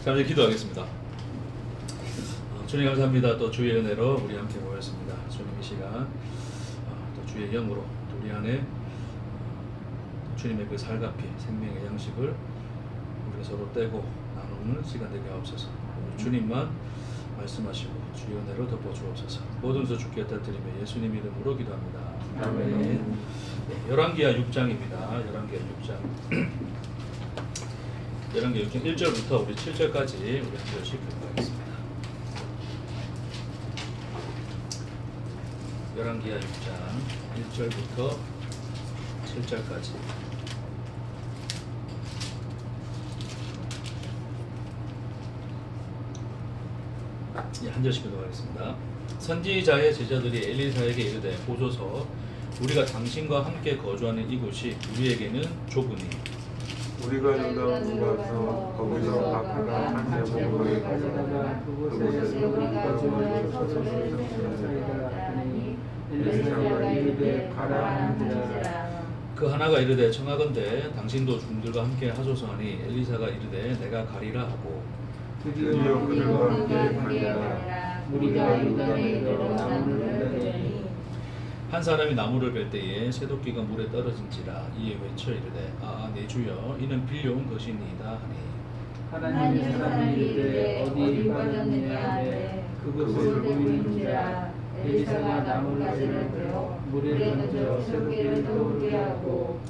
자, 이제 기도하겠습니다. 주님 감사합니다. 또 주의 은혜로 우리 함께 모였습니다. 주님 이 시간 또 주의 영으로 또 우리 안에 주님의 그 살갑게 생명의 양식을 우리가 서로 떼고 나누는 시간 되게 하옵소서. 주님만 말씀하시고 주의 은혜로 덮어 주옵소서. 모든 것 주께 드리며 예수님 이름으로 기도합니다. 아멘. 열왕기하 6장입니다. 열왕기하 6장. 열왕기하 6장 1절부터 우리 7절까지 우리 한 절씩 교독하겠습니다. 열왕기하 6장 1절부터 7절까지. 한 절씩 교독하겠습니다. 선지자의 제자들이 엘리사에게 이르되 보소서 우리가 당신과 함께 거주하는 이곳이 우리에게는 좁으니 우리가 유다로 가서 거기서 바다가 한 제목을 가져다가 그곳에서 우리가 주어주셔서 하니 엘리사가 이르되 가라 하니라. 그 하나가 이르되 청하건대 당신도 중들과 함께 하소서 하니 엘리사가 이르되 내가 가리라 하고 드디어 그들과 함께 가니라. 우리가 유다에 이르러 나무를 베니 한 사람이 나무를 벨 때에 새도끼가 물에 떨어진지라 이에 외쳐 이르되 내 주여 이는 빌려온 것이니이다 하니 하나님의 사람이 이르되 어디 빠졌느냐 하되 그곳을 보이는지라. 엘리사가 나무를 가지러 물에 던져 새도끼를 떠오르게 하고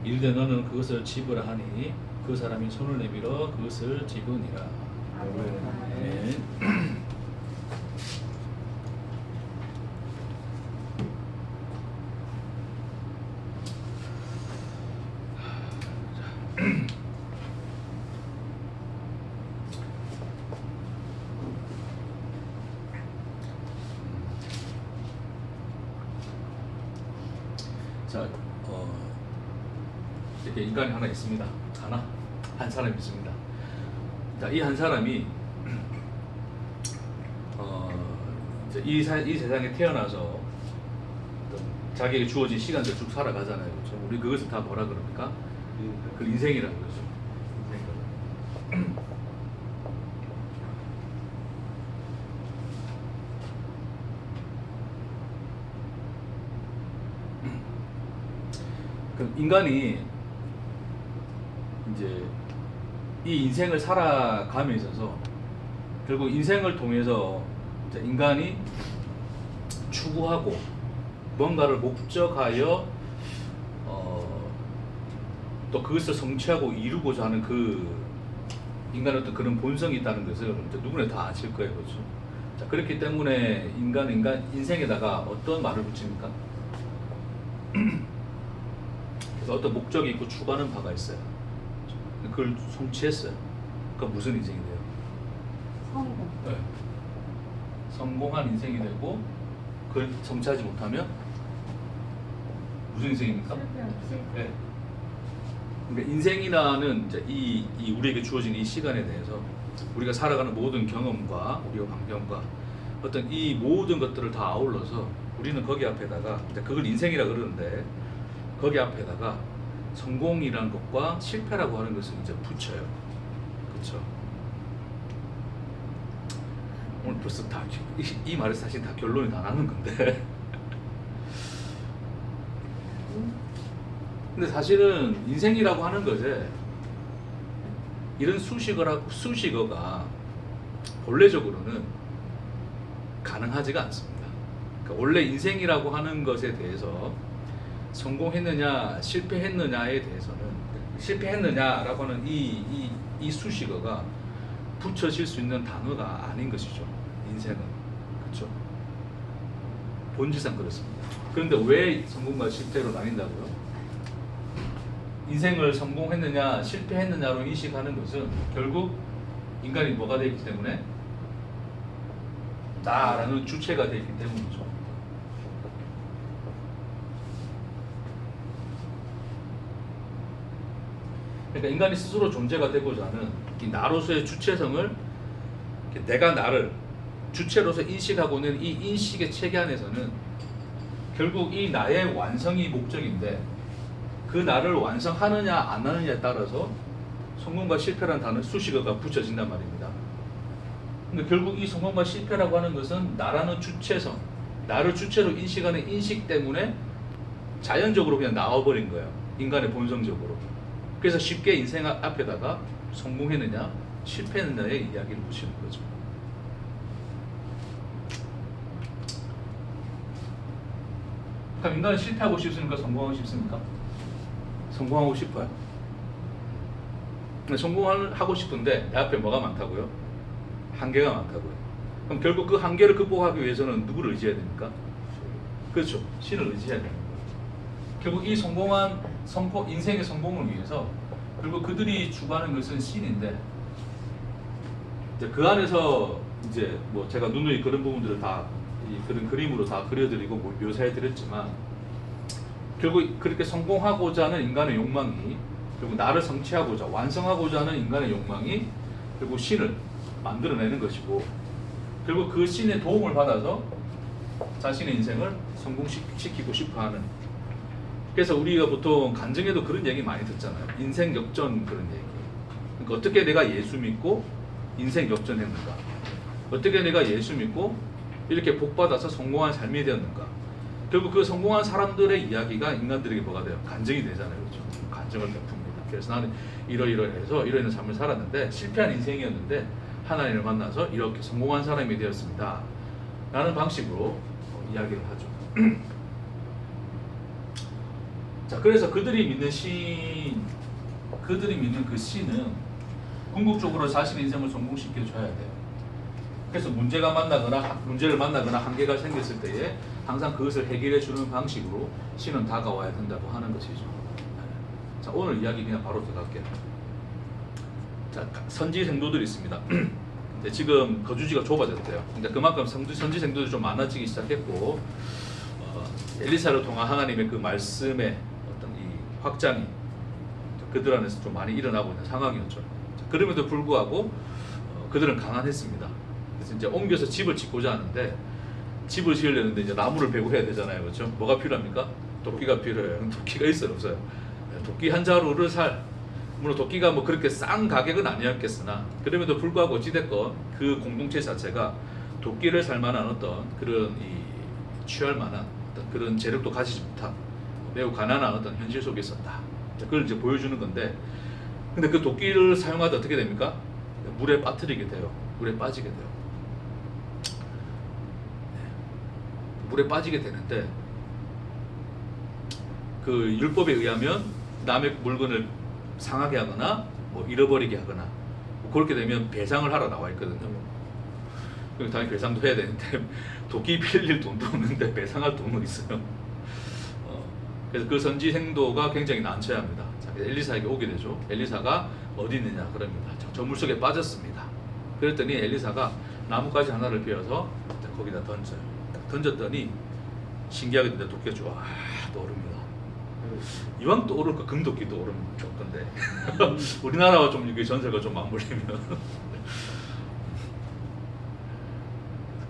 이르되 너는 그것을 집으라 하니 그 사람이 손을 내밀어 그것을 집으니라. 아멘. 자, 이렇게 인간이 하나 있습니다. 한 사람이 있습니다. 자, 이 한 사람이 이 세상에 태어나서 자기에게 주어진 시간들 쭉 살아가잖아요. 그렇죠? 우리 그것을 다 뭐라 그럽니까? 그 인생이라는 거죠. 인생. 그 인간이 이제 이 인생을 살아감에 있어서 결국 인생을 통해서 인간이 추구하고 뭔가를 목적하여 또 그것을 성취하고 이루고자 하는 그 인간의 어떤 그런 본성이 있다는 것을 누구나 다 아실 거예요. 그렇죠? 자, 그렇기 때문에 인간 인생에다가 어떤 말을 붙입니까? 그래서 어떤 목적이 있고 추구하는 바가 있어요. 그걸 성취했어요. 그건 무슨 인생이 돼요? 성공. 네. 성공한 인생이 되고 그걸 성취하지 못하면 무슨 인생입니까? 네. 그러니까 인생이라는 이제 이 우리에게 주어진 이 시간에 대해서 우리가 살아가는 모든 경험과 우리의 환경과 어떤 이 모든 것들을 다 아울러서 우리는 거기 앞에다가 그걸 인생이라 그러는데 거기 앞에다가 성공이라는 것과 실패라고 하는 것을 이제 붙여요. 그렇죠? 오늘 벌써 다 이 말에서 사실 다 결론이 다 나는 건데. 근데 사실은 인생이라고 하는 것에 이런 수식어가 본래적으로는 가능하지가 않습니다. 그러니까 원래 인생이라고 하는 것에 대해서 성공했느냐 실패했느냐에 대해서는 실패했느냐라고 하는 이 수식어가 붙여질 수 있는 단어가 아닌 것이죠. 인생은. 그렇죠? 본질상 그렇습니다. 그런데 왜 성공과 실패로 나뉜다고요? 인생을 성공했느냐 실패했느냐로 인식하는 것은 결국 인간이 뭐가 되어 있기 때문에 나라는 주체가 되어 있기 때문이죠. 그러니까 인간이 스스로 존재가 되고자 하는 이 나로서의 주체성을 내가 나를 주체로서 인식하고 있는 이 인식의 체계 안에서는 결국 이 나의 완성이 목적인데 그 나를 완성하느냐 안 하느냐에 따라서 성공과 실패라는 단어 수식어가 붙여진단 말입니다. 근데 결국 이 성공과 실패라고 하는 것은 나라는 주체성, 나를 주체로 인식하는 인식 때문에 자연적으로 그냥 나와버린 거예요. 인간의 본성적으로. 그래서 쉽게 인생 앞에다가 성공했느냐 실패했느냐의 이야기를 붙이는 거죠. 그럼 인간은 실패하고 싶습니까? 성공하고 싶습니까? 성공하고 싶어요. 근데 성공하고 싶은데 내 앞에 뭐가 많다고요? 한계가 많다고요. 그럼 결국 그 한계를 극복하기 위해서는 누구를 의지해야 됩니까? 그렇죠. 신을 의지해야 됩니다. 결국 이 성공한 인생의 성공을 위해서 결국 그들이 추구하는 것은 신인데 이제 그 안에서 이제 뭐 제가 누누이 그런 부분들을 다 그런 그림으로 다 그려드리고 묘사해드렸지만 결국 그렇게 성공하고자 하는 인간의 욕망이 결국 나를 성취하고자 완성하고자 하는 인간의 욕망이 결국 신을 만들어내는 것이고 결국 그 신의 도움을 받아서 자신의 인생을 성공시키고 싶어하는. 그래서 우리가 보통 간증에도 그런 얘기 많이 듣잖아요. 인생 역전 그런 얘기. 그러니까 어떻게 내가 예수 믿고 인생 역전했는가? 어떻게 내가 예수 믿고 이렇게 복받아서 성공한 삶이 되었는가? 결국 그 성공한 사람들의 이야기가 인간들에게 뭐가 돼요? 간증이 되잖아요. 그렇죠? 간증을 베풉니다. 그래서 나는 이러이러해서 이러이러한 삶을 살았는데 실패한 인생이었는데 하나님을 만나서 이렇게 성공한 사람이 되었습니다. 라는 방식으로 이야기를 하죠. 자, 그래서 그들이 믿는 그 신은 궁극적으로 자신의 인생을 성공시켜 줘야 돼요. 그래서 문제를 만나거나 한계가 생겼을 때에 항상 그것을 해결해 주는 방식으로 신은 다가와야 된다고 하는 것이죠. 자, 오늘 이야기 그냥 바로 들어갈게요. 자, 선지 생도들이 있습니다. 근데 지금 거주지가 좁아졌대요. 근데 그만큼 선지 생도들이 좀 많아지기 시작했고 엘리사를 통한 하나님의 그 말씀의 어떤 이 확장이 그들 안에서 좀 많이 일어나고 있는 상황이었죠. 자, 그럼에도 불구하고 그들은 가난했습니다. 그래서 이제 옮겨서 집을 짓고자 하는데 집을 지으려는데 이제 나무를 베고 해야 되잖아요. 그렇죠? 뭐가 필요합니까? 도끼가 필요해요. 도끼가 있어요, 없어요? 도끼 한 자루를 물론 도끼가 뭐 그렇게 싼 가격은 아니었겠으나 그럼에도 불구하고 어찌됐건 그 공동체 자체가 도끼를 살 만한 어떤 그런 취할 만한 어떤 그런 재력도 가지지 못한 매우 가난한 어떤 현실 속에 있었다. 그걸 이제 보여주는 건데 근데 그 도끼를 사용하다 어떻게 됩니까? 물에 빠뜨리게 돼요. 물에 빠지게 돼요. 물에 빠지게 되는데 그 율법에 의하면 남의 물건을 상하게 하거나 뭐 잃어버리게 하거나 뭐 그렇게 되면 배상을 하러 나와 있거든요. 그럼 당연히 배상도 해야 되는데 도끼 빌릴 돈도 없는데 배상할 돈은 있어요. 그래서 그 선지 생도가 굉장히 난처해합니다. 자, 엘리사에게 오게 되죠. 엘리사가 어디 있느냐 그럽니다. 저 물속에 빠졌습니다. 그랬더니 엘리사가 나뭇가지 하나를 베어서 거기다 던져요. 던졌더니 신기하게 근데 도끼가 쫙 떠오릅니다. 이왕 떠오를 거 금도끼 떠오르면 좋던데 우리나라와 좀 이게 전세가 좀 맞물리면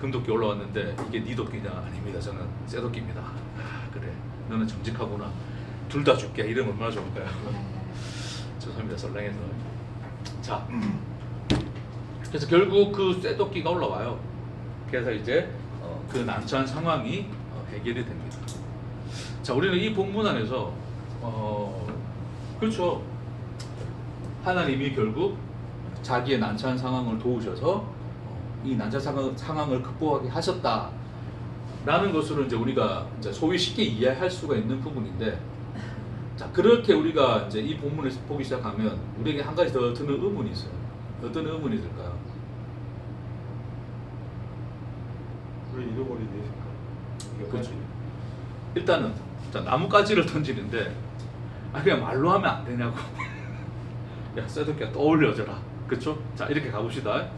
금도끼 올라왔는데 이게 네 도끼냐? 아닙니다. 저는 새 도끼입니다. 그래 너는 정직하구나. 둘 다 줄게. 이러면 얼마나 좋을까요? 죄송합니다. 설렁해서. 자, 그래서 결국 그 새 도끼가 올라와요. 그래서 이제 그 난처한 상황이 해결이 됩니다. 자, 우리는 이 본문 안에서 그렇죠. 하나님이 결국 자기의 난처한 상황을 도우셔서 이 난처한 상황을 극복하게 하셨다라는 것으로 이제 우리가 이제 소위 쉽게 이해할 수가 있는 부분인데, 자, 그렇게 우리가 이제 이 본문을 보기 시작하면 우리에게 한 가지 더 드는 의문이 있어요. 어떤 의문이 들까요? 왜 잃어버리게 했을까? 그렇죠. 일단은 자, 나뭇가지를 던지는데 그냥 말로 하면 안 되냐고. 야, 쇠도끼야 떠올려져라. 그렇죠? 자, 이렇게 가봅시다.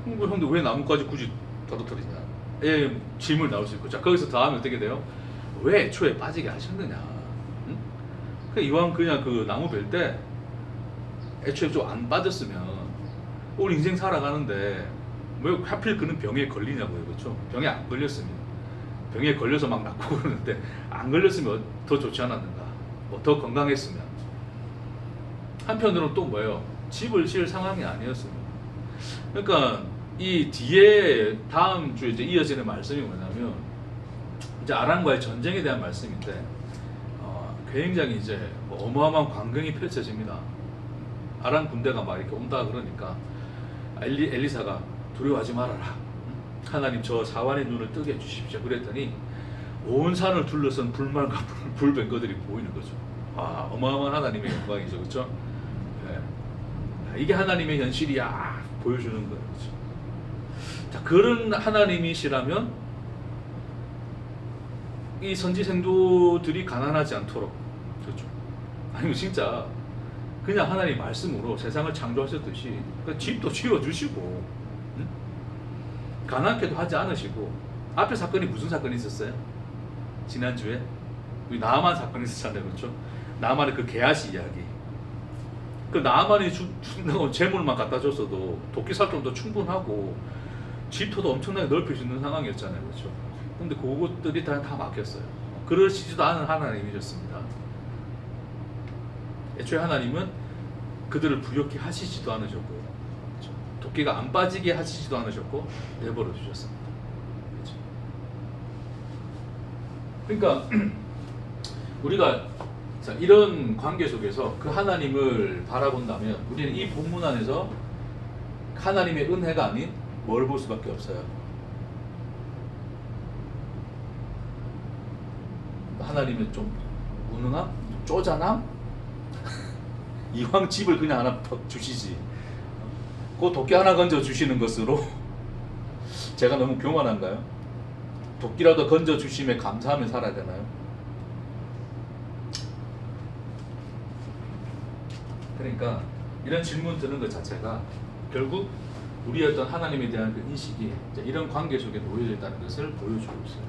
형들 왜 나뭇가지 굳이 떨어뜨리냐? 예, 질문 나올 수 있고. 자, 거기서 다음에 어떻게 돼요? 왜 애초에 빠지게 하셨느냐? 응? 이왕 그냥 그 나무 벨 때 애초에 좀 안 빠졌으면 우리 인생 살아가는데 왜 하필 그는 병에 걸리냐고요. 그렇죠? 병에 안 걸렸으면, 병에 걸려서 막 낫고 그러는데 안 걸렸으면 더 좋지 않았는가? 뭐 더 건강했으면. 한편으로는 또 뭐예요? 집을 지을 상황이 아니었습니다. 그러니까 이 뒤에 다음 주에 이제 이어지는 말씀이 뭐냐면 이제 아람과의 전쟁에 대한 말씀인데 굉장히 이제 뭐 어마어마한 광경이 펼쳐집니다. 아람 군대가 막 이렇게 온다 그러니까 엘리사가 두려워하지 말아라. 하나님 저 사환의 눈을 뜨게 해주십시오. 그랬더니 온 산을 둘러싼 불말과 불뱀거들이 보이는 거죠. 아, 어마어마한 하나님의 영광이죠. 그렇죠? 네. 이게 하나님의 현실이야 보여주는 거예요. 그렇죠? 자, 그런 하나님이시라면 이 선지 생도들이 가난하지 않도록, 그렇죠? 아니면 진짜 그냥 하나님 말씀으로 세상을 창조하셨듯이 그 집도 지어주시고 가난하게도 하지 않으시고. 앞에 사건이 무슨 사건이 있었어요? 지난주에 우리 나아만 사건이 있었잖아요. 그렇죠? 나아만의 그 게하시 이야기. 그 나아만이 죽는다고 재물만 갖다 줬어도 도끼 살 정도 충분하고 집터도 엄청나게 넓힐 수 있는 상황이었잖아요. 그렇죠? 근데 그것들이 다 막혔어요. 그러시지도 않은 하나님이셨습니다. 애초에 하나님은 그들을 부욕해 하시지도 않으셨고, 그렇죠? 도끼가 안 빠지게 하시지도 않으셨고 내버려 주셨습니다. 그렇죠? 그러니까 우리가 자, 이런 관계 속에서 그 하나님을 바라본다면 우리는 이 본문 안에서 하나님의 은혜가 아닌 뭘 볼 수밖에 없어요. 하나님의 좀 무능함? 쪼잔함? 이왕 집을 그냥 하나 주시지 그 도끼 하나 건져 주시는 것으로 제가 너무 교만한가요? 도끼라도 건져 주심에 감사하며 살아야 되나요? 그러니까 이런 질문 드는 것 자체가 결국 우리의 어떤 하나님에 대한 그 인식이 이런 관계 속에 놓여져 있다는 것을 보여주고 있어요.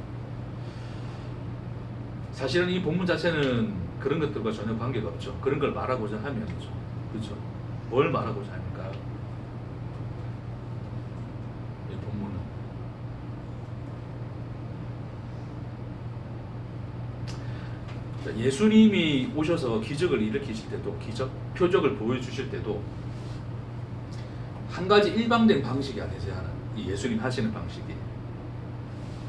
사실은 이 본문 자체는 그런 것들과 전혀 관계가 없죠. 그런 걸 말하고자 하면이죠. 그렇죠? 뭘 말하고자 합니까? 이 본문은 예수님이 오셔서 기적을 일으키실 때도 표적을 보여주실 때도 한 가지 일방된 방식이 아니세요. 이 예수님 하시는 방식이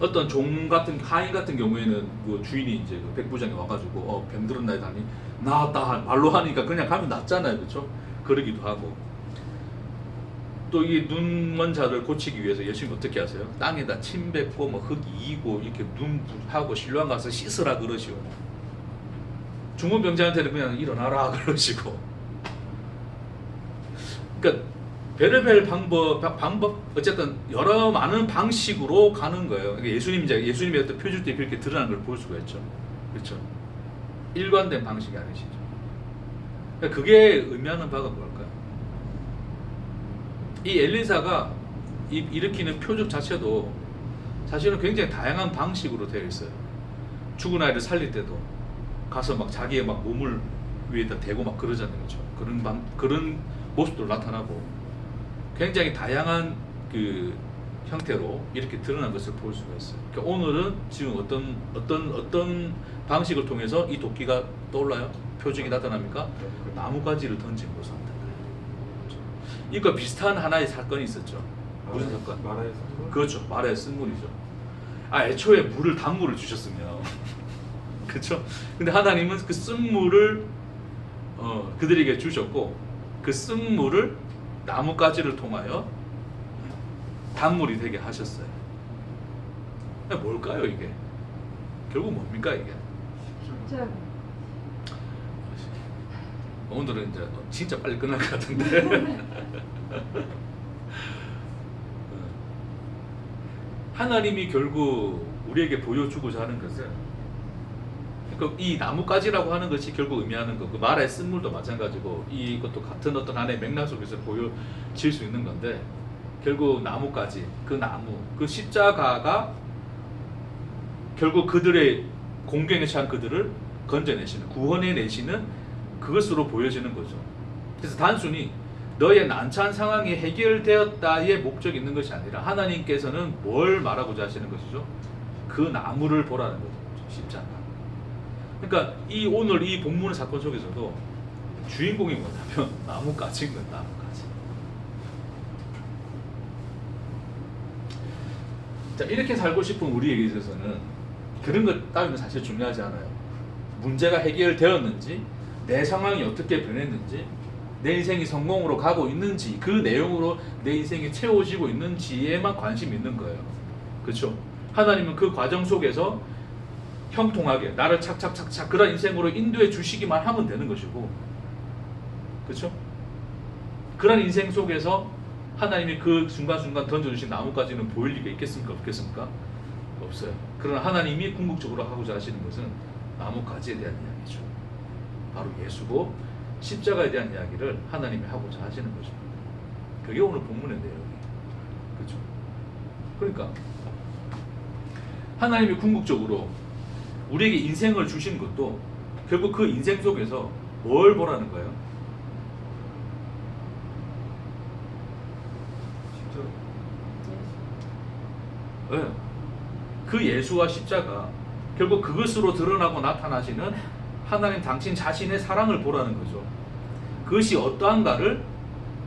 어떤 종 같은 하인 같은 경우에는 그 주인이 이제 그 백부장이 와가지고 뱀 들었나 하니 나았다 말로 하니까 그냥 가면 낫잖아요. 그렇죠? 그러기도 하고 또 이 눈먼 자를 고치기 위해서 예수님 어떻게 하세요? 땅에다 침 뱉고 뭐 흙 이고 이렇게 눈 하고 신랑 가서 씻으라 그러시오. 중풍 병자한테는 그냥 일어나라 그러시고. 그러니까 베르벨 방법 어쨌든 여러 많은 방식으로 가는 거예요. 그러니까 예수님의 어떤 표준들이 그렇게 드러나는 걸 볼 수가 있죠. 그렇죠? 일관된 방식이 아니시죠. 그러니까 그게 의미하는 바가 뭘까요? 이 엘리사가 일으키는 표적 자체도 사실은 굉장히 다양한 방식으로 되어 있어요. 죽은 아이를 살릴 때도 가서 막 자기의 막 몸을 위에다 대고 막 그러잖아요. 그렇죠? 그런 모습도 나타나고 굉장히 다양한 그 형태로 이렇게 드러난 것을 볼 수가 있어요. 그러니까 오늘은 지금 어떤 방식을 통해서 이 도끼가 떠올라요? 표적이 나타납니까? 나뭇가지를 던진 것을 나타나요. 이거 비슷한 하나의 사건이 있었죠. 무슨 사건? 마라의 쓴물? 그렇죠. 마라의 쓴물이죠. 애초에 물을 단물을 주셨으면 그렇죠. 근데 하나님은 그 쓴물을 그들에게 주셨고 그 쓴물을 나뭇가지를 통하여 단물이 되게 하셨어요. 뭘까요 이게? 결국 뭡니까 이게? 십자가. 오늘은 이제 진짜 빨리 끝날 것 같은데 하나님이 결국 우리에게 보여주고자 하는 것은 그러니까 이 나뭇가지라고 하는 것이 결국 의미하는 거, 그 마라의 쓴물도 마찬가지고 이것도 같은 어떤 하나의 맥락 속에서 보여질 수 있는 건데 결국 나뭇가지, 그 나무, 그 십자가가 결국 그들의 공경에 처한 그들을 건져내시는, 구원해내시는 그것으로 보여지는 거죠. 그래서 단순히 너의 난처한 상황이 해결되었다의 목적이 있는 것이 아니라 하나님께서는 뭘 말하고자 하시는 것이죠? 그 나무를 보라는 거죠. 십자가. 그러니까 오늘 이 본문 사건 속에서도 주인공이 뭐냐면 나뭇가지인 거예요. 나뭇가지. 자, 이렇게 살고 싶은 우리에게 있어서는 그런 것 따위는 사실 중요하지 않아요. 문제가 해결되었는지, 내 상황이 어떻게 변했는지, 내 인생이 성공으로 가고 있는지, 그 내용으로 내 인생이 채워지고 있는지에만 관심이 있는 거예요. 그렇죠? 하나님은 그 과정 속에서 형통하게 나를 착착착착 그런 인생으로 인도해 주시기만 하면 되는 것이고, 그렇죠? 그런 인생 속에서 하나님이 그 순간순간 던져주신 나뭇가지는 보일 리가 있겠습니까? 없겠습니까? 없어요. 그러나 하나님이 궁극적으로 하고자 하시는 것은 나뭇가지에 대한 이야기죠. 바로 예수고 십자가에 대한 이야기를 하나님이 하고자 하시는 거죠. 그게 오늘 본문의 내용이에요. 그렇죠? 그러니까 하나님이 궁극적으로 우리에게 인생을 주신 것도 결국 그 인생 속에서 뭘 보라는 거예요? 네. 그 예수와 십자가, 결국 그것으로 드러나고 나타나시는 하나님 당신 자신의 사랑을 보라는 거죠. 그것이 어떠한가를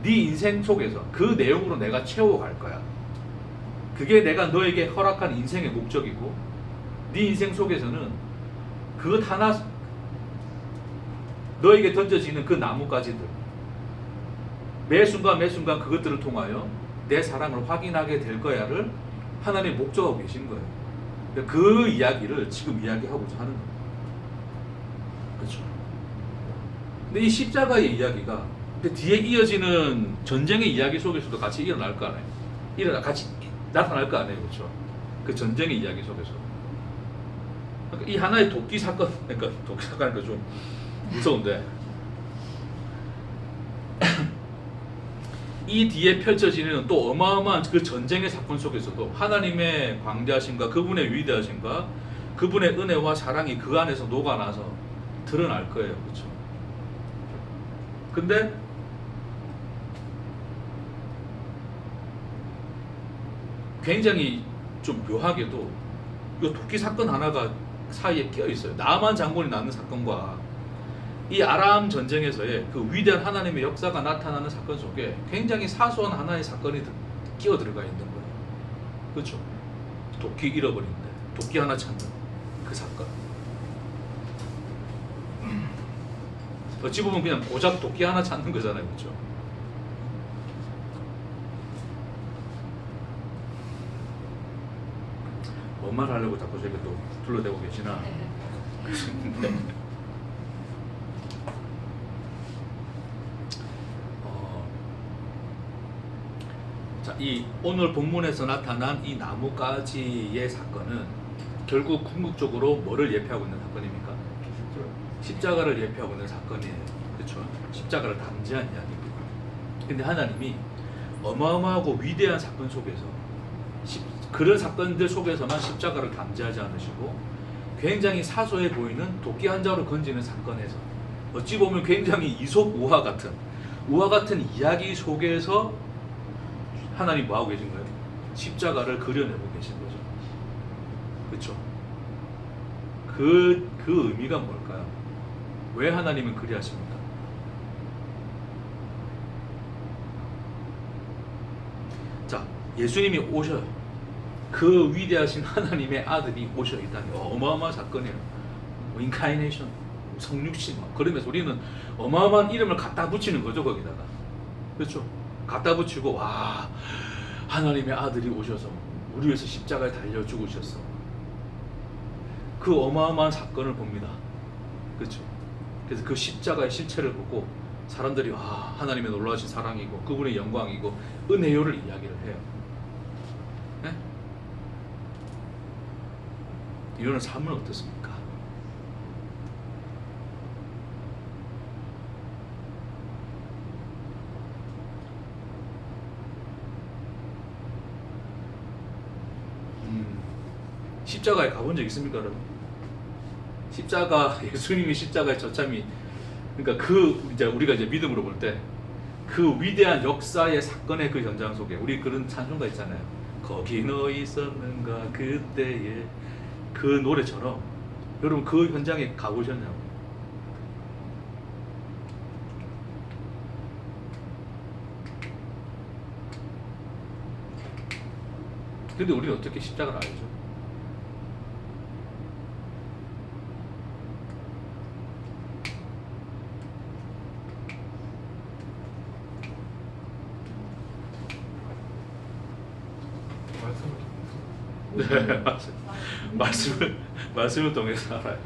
네 인생 속에서 그 내용으로 내가 채워갈 거야. 그게 내가 너에게 허락한 인생의 목적이고, 네 인생 속에서는 그것 하나, 너에게 던져지는 그 나뭇가지들, 매 순간 매 순간 그것들을 통하여 내 사랑을 확인하게 될 거야를 하나님이 목적하고 계신 거예요. 그 이야기를 지금 이야기하고자 하는 거예요. 그렇죠? 근데 이 십자가의 이야기가 뒤에 이어지는 전쟁의 이야기 속에서도 같이 일어날 거 아니에요? 같이 나타날 거 아니에요? 그렇죠? 그 전쟁의 이야기 속에서. 그러니까 이 하나의 도끼 사건, 그러니까 도끼 사건이니까 좀 무서운데, 이 뒤에 펼쳐지는 또 어마어마한 그 전쟁의 사건 속에서도 하나님의 광대하심과 그분의 위대하심과 그분의 은혜와 사랑이 그 안에서 녹아나서 드러날 거예요. 그렇죠? 근데 굉장히 좀 묘하게도 이 도끼 사건 하나가 사이에 끼어 있어요. 나만 장군이 낳는 사건과 이 아람 전쟁에서의 그 위대한 하나님의 역사가 나타나는 사건 속에 굉장히 사소한 하나의 사건이 끼어 들어가 있는 거예요. 그렇죠? 도끼 잃어버린데 도끼 하나 찾는 그 사건. 어찌 보면 그냥 고작 도끼 하나 찾는 거잖아요. 그렇죠? 뭔 말 하려고 자꾸 저렇게 또 둘러대고 계시나? 자, 이 오늘 본문에서 나타난 이 나뭇가지의 사건은 결국 궁극적으로 뭐를 예표하고 있는 사건입니까? 십자가를 예표하고 있는 사건이에요. 그렇죠? 십자가를 담지한 이야기입니다. 근데 하나님이 어마어마하고 위대한 사건 속에서 그런 사건들 속에서만 십자가를 담지하지 않으시고 굉장히 사소해 보이는 도끼 한 자루 건지는 사건에서 어찌 보면 굉장히 이솝 우화 같은 이야기 속에서 하나님 뭐 하고 계신 거예요? 십자가를 그려내고 계신 거죠. 그렇죠? 그 의미가 뭘까요? 왜 하나님은 그리하십니까? 자, 예수님이 오셔요. 그 위대하신 하나님의 아들이 오셔 있다니 어마어마한 사건이에요. 인카이네이션, 성육신, 그러면서 우리는 어마어마한 이름을 갖다 붙이는 거죠. 거기다가. 그렇죠? 갖다 붙이고, 와, 하나님의 아들이 오셔서 우리 위해서 십자가에 달려 죽으셨어. 그 어마어마한 사건을 봅니다. 그렇죠? 그래서 그 십자가의 실체를 보고 사람들이 와, 하나님의 놀라우신 사랑이고 그분의 영광이고 은혜요를 이야기를 해요. 네? 이런 삶은 어떻습니까? 십자가에 가본 적 있습니까, 여러분? 십자가, 예수님이 십자가의 처참이, 그러니까 이제 우리가 이제 믿음으로 볼 때 그 위대한 역사의 사건의 그 현장 속에 우리 그런 찬송가 있잖아요. 거기 너 있었는가 그때에, 그 노래처럼 여러분 그 현장에 가보셨냐고? 근데 우리는 어떻게 십자가를 알죠? 네, 말씀을 통해서 알아요.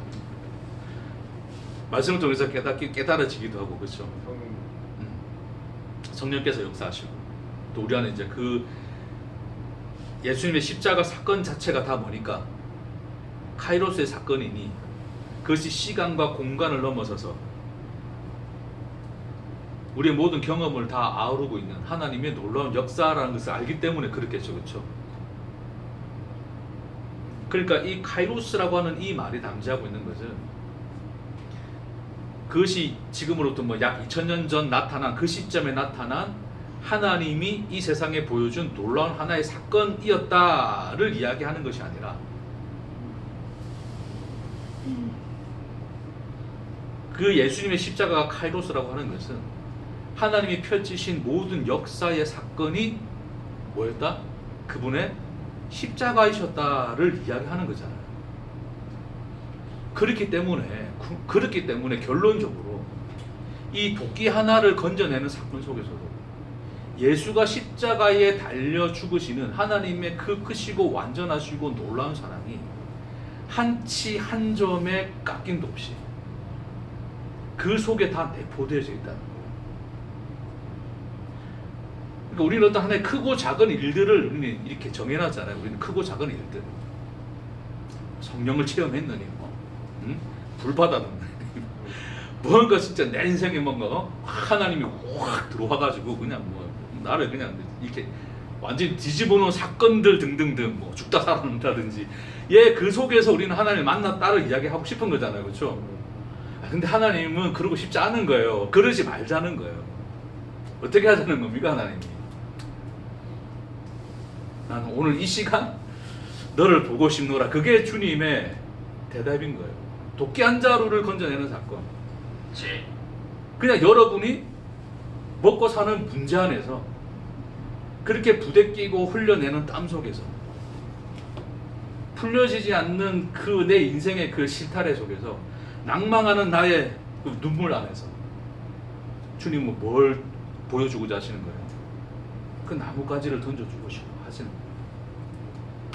말씀을 통해서 깨달아지기도 하고, 그렇죠? 성령께서 역사하시고, 또 우리 안에 이제 그 예수님의 십자가 사건 자체가 다 뭐니까 카이로스의 사건이니 그것이 시간과 공간을 넘어서서 우리의 모든 경험을 다 아우르고 있는 하나님의 놀라운 역사라는 것을 알기 때문에 그렇겠죠, 그렇죠? 그러니까 이 카이로스라고 하는 이 말이 담지하고 있는 것은 그것이 지금으로부터 뭐 약 2000년 전 나타난 그 시점에 나타난 하나님이 이 세상에 보여준 놀라운 하나의 사건이었다를 이야기하는 것이 아니라 그 예수님의 십자가가 카이로스라고 하는 것은 하나님이 펼치신 모든 역사의 사건이 뭐였다? 그분의 십자가이셨다를 이야기하는 거잖아요. 그렇기 때문에 결론적으로 이 도끼 하나를 건져내는 사건 속에서도 예수가 십자가에 달려 죽으시는 하나님의 그 크시고 완전하시고 놀라운 사랑이 한치 한 점의 깎임도 없이 그 속에 다 내포되어져 있다는 거예요. 그러니까 우리는 어떤 하나의 크고 작은 일들을 우리는 이렇게 정해놨잖아요. 우리는 크고 작은 일들, 성령을 체험했느니 뭐, 불 받았느니 뭔가 진짜 내 인생에 뭔가 하나님이 확 들어와가지고 그냥 뭐 나를 그냥 이렇게 완전히 뒤집어놓은 사건들 등등등, 뭐 죽다 살아난다든지, 그 속에서 우리는 하나님을 만났다를 이야기하고 싶은 거잖아요, 그렇죠? 근데 하나님은 그러고 싶지 않은 거예요. 그러지 말자는 거예요. 어떻게 하자는 겁니까, 하나님이? 나는 오늘 이 시간 너를 보고 싶노라. 그게 주님의 대답인 거예요. 도끼 한 자루를 건져내는 사건. 그냥 여러분이 먹고 사는 문제 안에서 그렇게 부대끼고 흘려내는 땀 속에서 풀려지지 않는 그 내 인생의 그 실타래 속에서 낭망하는 나의 그 눈물 안에서 주님은 뭘 보여주고자 하시는 거예요? 그 나뭇가지를 던져주고 싶어 하시는 거예요.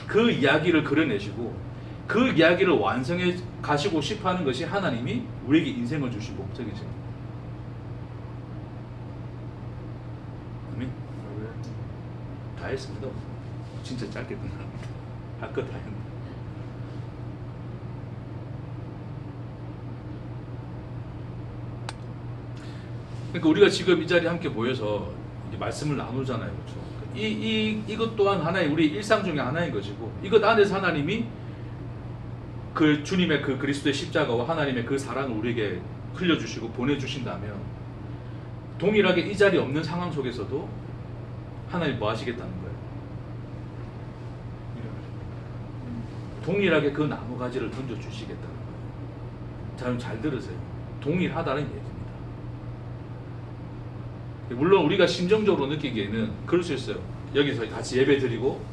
그 이야기를 그려내시고 그 이야기를 완성해 가시고 싶어 하는 것이 하나님이 우리에게 인생을 주신 목적이죠. 아멘. 다 했습니다. 진짜 짧게 끝납니다. 할 거 다 했는데. 그러니까 우리가 지금 이 자리에 함께 모여서 이제 말씀을 나누잖아요, 그렇죠? 이것 또한 하나의 우리 일상 중에 하나인 것이고, 이것 안에서 하나님이 그 주님의 그 그리스도의 십자가와 하나님의 그 사랑을 우리에게 흘려주시고 보내주신다면, 동일하게 이 자리에 없는 상황 속에서도 하나님 뭐 하시겠다는 거예요? 동일하게 그 나무가지를 던져주시겠다는 거예요. 자, 여러분 잘 들으세요. 동일하다는 얘기입니다. 물론 우리가 심정적으로 느끼기에는 그럴 수 있어요. 여기서 같이 예배 드리고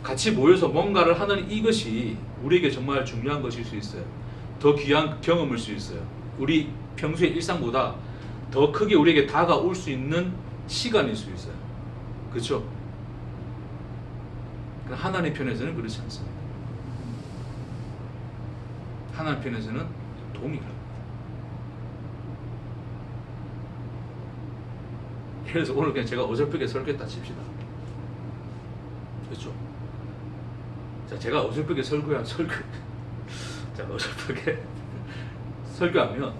같이 모여서 뭔가를 하는 이것이 우리에게 정말 중요한 것일 수 있어요. 더 귀한 경험일 수 있어요. 우리 평소의 일상보다 더 크게 우리에게 다가올 수 있는 시간일 수 있어요. 그렇죠? 하나님 편에서는 그렇지 않습니다. 하나님 편에서는 동일합니다. 그래서 오늘 그냥 제가 어설프게 설교했다 칩시다. 그렇죠? 자, 제가 어설프게 자, 어설프게 설교하면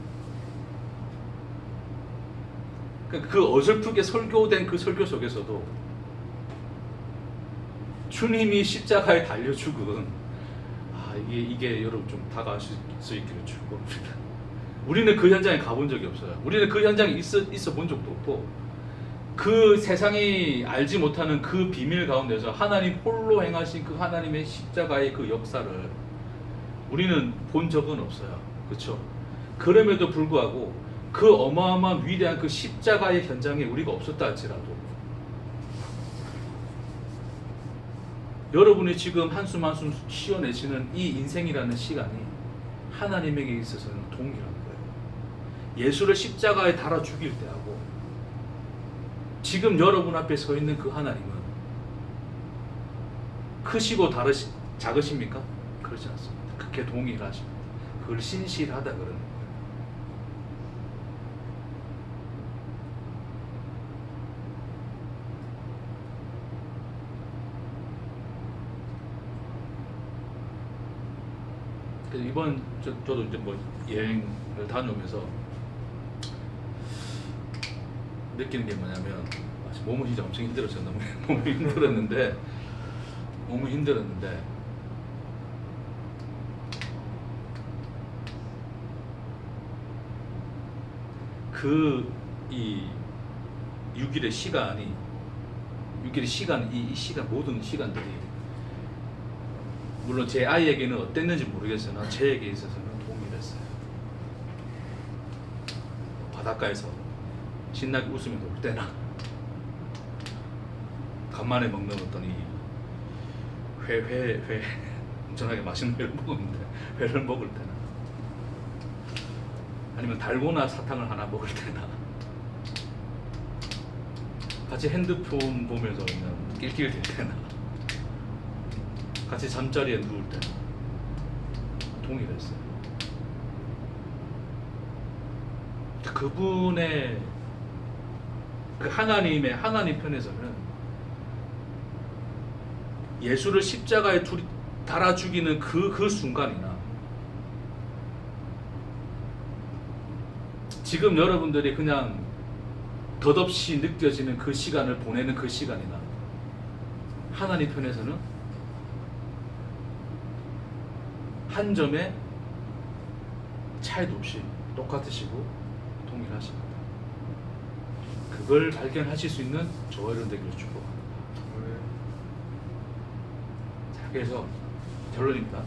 그 어설프게 설교된 그 설교 속에서도 주님이 십자가에 달려 죽은 이게 여러분 좀 다가갈 수 있기를 축복합니다. 우리는 그 현장에 가본 적이 없어요. 우리는 그 현장에 있어 본 적도 없고, 그 세상이 알지 못하는 그 비밀 가운데서 하나님 홀로 행하신 그 하나님의 십자가의 그 역사를 우리는 본 적은 없어요. 그렇죠? 그럼에도 불구하고 그 어마어마한 위대한 그 십자가의 현장에 우리가 없었다 할지라도 여러분이 지금 한숨 한숨 쉬어내시는 이 인생이라는 시간이 하나님에게 있어서는 동일한 거예요. 예수를 십자가에 달아 죽일 때하고 지금 여러분 앞에 서 있는 그 하나님은 크시고 작으십니까? 그렇지 않습니다. 그게 동일하십니다. 그걸 신실하다 그러는 거예요. 그래서 이번 저도 이제 뭐 여행을 다녀오면서 느끼는 게 뭐냐면 몸은 진짜 엄청 힘들었어요. 너무 힘들었는데 그 이 6일의 시간 이 시간 모든 시간들이 물론 제 아이에게는 어땠는지 모르겠으나 제에게 있어서는 동일했어요. 바닷가에서 신나게 웃으며 놀 때나 간만에 먹는 어떤 이 회 엄청나게 맛있는 회를 먹었는데 회를 먹을 때나 아니면 달고나 사탕을 하나 먹을 때나 같이 핸드폰 보면서 그냥 낄낄댈 때나 같이 잠자리에 누울 때나 동일했어요. 그분의 그 하나님 편에서는 예수를 십자가에 달아 죽이는 그 순간이나 지금 여러분들이 그냥 덧없이 느껴지는 그 시간을 보내는 그 시간이나 하나님 편에서는 한 점의 차이도 없이 똑같으시고 동일하십니다. 그걸 발견하실 수 있는 저와 여러분 되기를 축복합니다. 자, 그래서 결론입니다.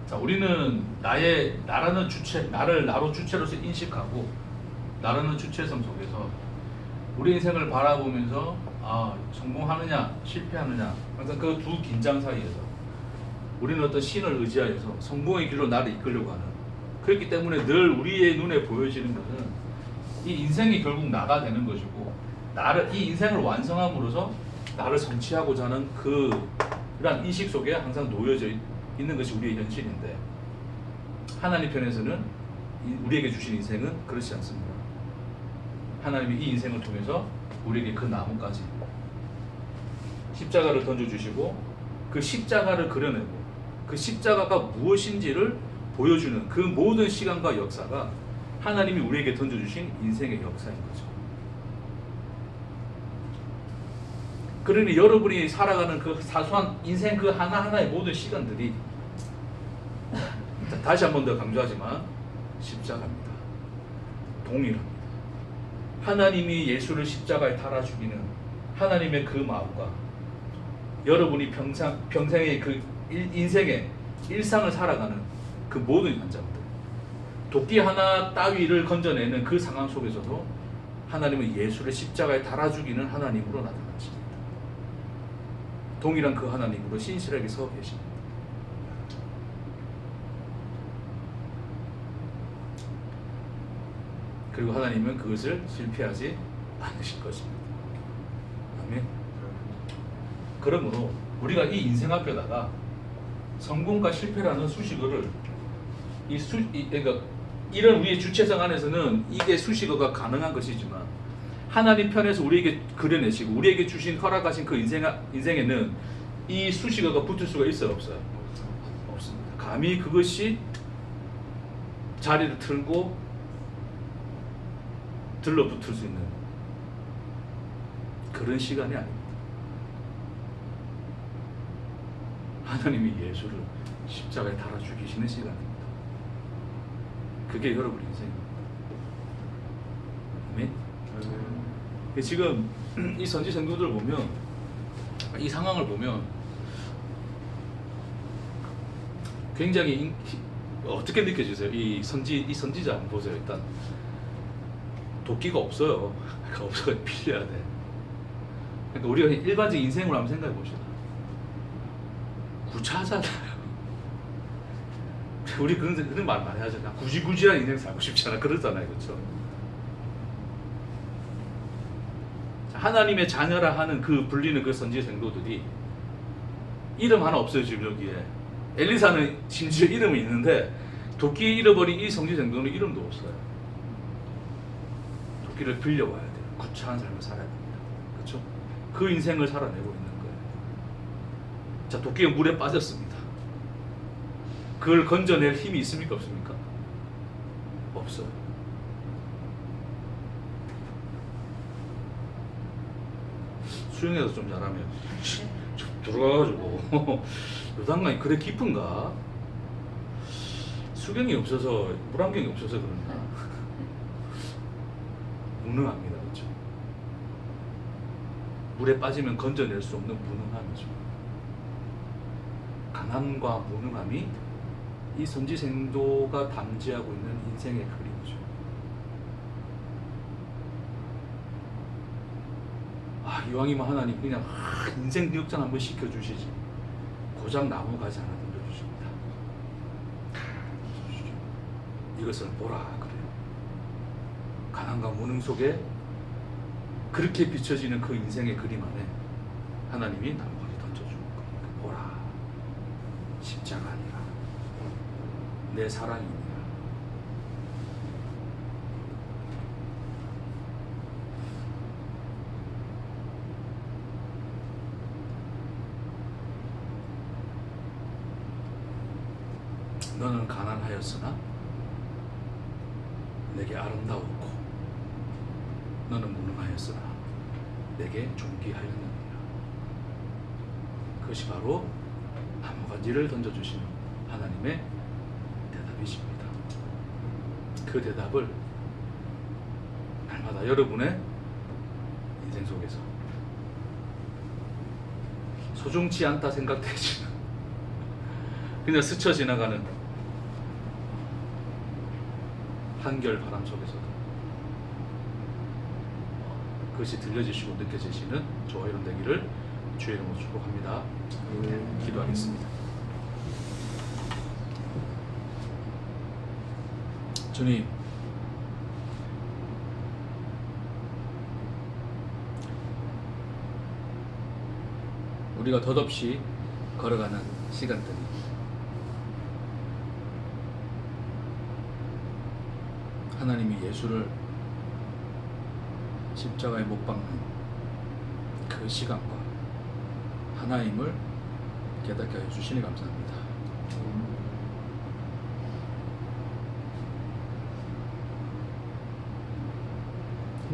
자, 우리는 나를 나로 주체로서 인식하고 나라는 주체성 속에서 우리 인생을 바라보면서 성공하느냐 실패하느냐 항상 그 두 긴장 사이에서 우리는 어떤 신을 의지하여서 성공의 길로 나를 이끌려고 하는, 그렇기 때문에 늘 우리의 눈에 보여지는 것은 이 인생이 결국 나가 되는 것이고 이 인생을 완성함으로써 나를 성취하고자 하는 그런 인식 속에 항상 놓여져 있는 것이 우리의 현실인데, 하나님 편에서는 우리에게 주신 인생은 그렇지 않습니다. 하나님이 이 인생을 통해서 우리에게 그 나무까지 십자가를 던져주시고 그 십자가를 그려내고 그 십자가가 무엇인지를 보여주는 그 모든 시간과 역사가 하나님이 우리에게 던져주신 인생의 역사인 거죠. 그러니 여러분이 살아가는 그 사소한 인생 그 하나하나의 모든 시간들이 다시 한 번 더 강조하지만 십자가입니다. 동일합니다. 하나님이 예수를 십자가에 달아 죽이는 하나님의 그 마음과 여러분이 평생의 그 인생의 일상을 살아가는 그 모든 현장들, 도끼 하나 따위를 건져내는 그 상황 속에서도 하나님은 예수를 십자가에 달아 죽이는 하나님으로 나타나십니다. 동일한 그 하나님으로 신실하게 서 계십니다. 그리고 하나님은 그것을 실패하지 않으실 것입니다. 아멘. 그러므로 우리가 이 인생 앞에다가 성공과 실패라는 수식어를 그러니까 이런 우리의 주체성 안에서는 이게 수식어가 가능한 것이지만 하나님 편에서 우리에게 그려내시고 우리에게 주신 허락하신 그 인생에는 이 수식어가 붙을 수가 있어요, 없어요? 없습니다. 감히 그것이 자리를 틀고 들러붙을 수 있는 그런 시간이 아닙니다. 하나님이 예수를 십자가에 달아 죽이시는 시간입니다. 그게 여러분의 인생입니다. 아멘. 지금 이 선지 성도들 보면 이 상황을 보면 굉장히 어떻게 느껴지세요? 이 선지자 한번 보세요. 일단 도끼가 없어요. 그러니까 없어서 빌려야 돼. 그러니까 우리가 일반적인 인생으로 한번 생각해 봅시다. 구차하잖아요. 우리 그런 말 많이 하잖아. 구지구지한 인생 살고 싶지 않아. 그러잖아요. 그렇죠? 하나님의 자녀라 하는 그 불리는 그 선지 생도들이 이름 하나 없어요. 지금 여기에 엘리사는 심지어 이름이 있는데 도끼 잃어버린 이 선지 생도는 이름도 없어요. 도끼를 빌려와야 돼요. 구차한 삶을 살아야 됩니다. 그렇죠? 그 인생을 살아내고 있는 거예요. 자, 도끼가 물에 빠졌습니다. 그걸 건져낼 힘이 있습니까? 없습니까? 없어요. 수영해서 좀 잘하면 좀 들어가가지고 요단강이 그래 깊은가? 수경이 없어서 물안경이 없어서 그런가? 무능합니다. 그렇죠? 물에 빠지면 건져낼 수 없는 무능함이죠. 가난과 무능함이 이 선지생도가 담지하고 있는 인생의 그림이죠. 이왕이면 하나님 그냥 인생 기억장 한번 시켜주시지. 고작 나무 가지 하나 던져주십니다. 이것을 보라 그래요. 가난과 무능 속에 그렇게 비춰지는 그 인생의 그림 안에 하나님이 나무가지 던져주는 겁니다. 보라, 십자가 아니라 내 사랑이니라. 너는 가난하였으나 내게 아름다웠고 너는 무능하였으나 내게 존귀하였느니라. 그것이 바로 나무가지를 던져주시는 하나님의 대답이십니다. 그 대답을 날마다 여러분의 인생 속에서 소중치 않다 생각되시는 그냥 스쳐 지나가는 한결 바람 속에서도 그것이 들려지시고 느껴지시는 저와 여러분 되기를 주의 이름으로 축복합니다. 기도하겠습니다. 주님, 우리가 덧없이 걸어가는 시간들이 하나님이 예수를 십자가에 못 박는 그 시간과 하나임을 깨닫게 하여 주시니 감사합니다.